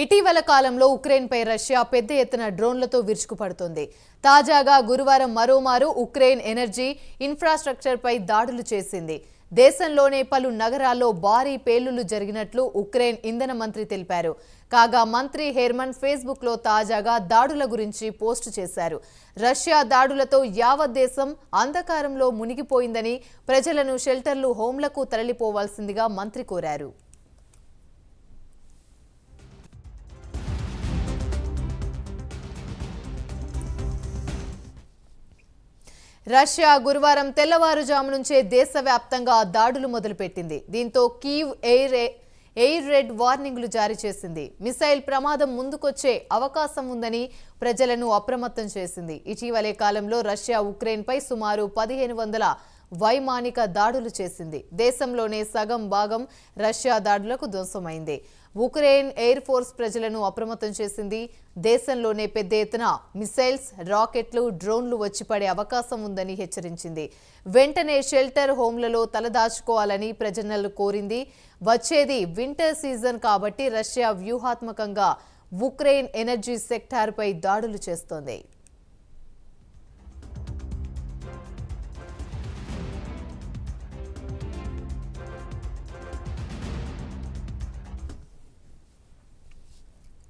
ఇటీవల కాలంలో ఉక్రెయిన్పై రష్యా పెద్ద ఎత్తున డ్రోన్లతో విరుచుకుపడుతోంది. తాజాగా గురువారం మరోమారు ఉక్రెయిన్ ఎనర్జీ ఇన్ఫ్రాస్ట్రక్చర్పై దాడులు చేసింది. దేశంలోనే పలు నగరాల్లో భారీ పేలుళ్లు జరిగినట్లు ఉక్రెయిన్ ఇంధన మంత్రి తెలిపారు. కాగా మంత్రి హెర్మన్ ఫేస్బుక్లో తాజాగా దాడుల గురించి పోస్టు చేశారు. రష్యా దాడులతో యావత్ దేశం అంధకారంలో మునిగిపోయిందని, ప్రజలను షెల్టర్లు, హోంలకు తరలిపోవాల్సిందిగా మంత్రి కోరారు. రష్యా గురువారం తెల్లవారుజాము నుంచే దేశవ్యాప్తంగా దాడులు మొదలుపెట్టింది. దీంతో కీవ్ ఎయిర్ రెడ్ వార్నింగ్లు జారీ చేసింది. మిసైల్ ప్రమాదం ముందుకొచ్చే అవకాశం ఉందని ప్రజలను అప్రమత్తం చేసింది. ఇటీవలే కాలంలో రష్యా ఉక్రెయిన్పై సుమారు 1500 వైమానిక దాడులు చేసింది. దేశంలోనే సగం భాగం రష్యా దాడులకు ధ్వంసమైంది. ఉక్రెయిన్ ఎయిర్ ఫోర్స్ ప్రజలను అప్రమత్తం చేసింది. దేశంలోనే పెద్ద ఎత్తున మిసైల్స్, రాకెట్లు, డ్రోన్లు వచ్చి పడే అవకాశం ఉందని హెచ్చరించింది. వెంటనే షెల్టర్, హోంలలో తలదాచుకోవాలని ప్రజలను కోరింది. వచ్చేది వింటర్ సీజన్ కాబట్టి రష్యా వ్యూహాత్మకంగా ఉక్రెయిన్ ఎనర్జీ సెక్టార్పై దాడులు చేస్తోంది.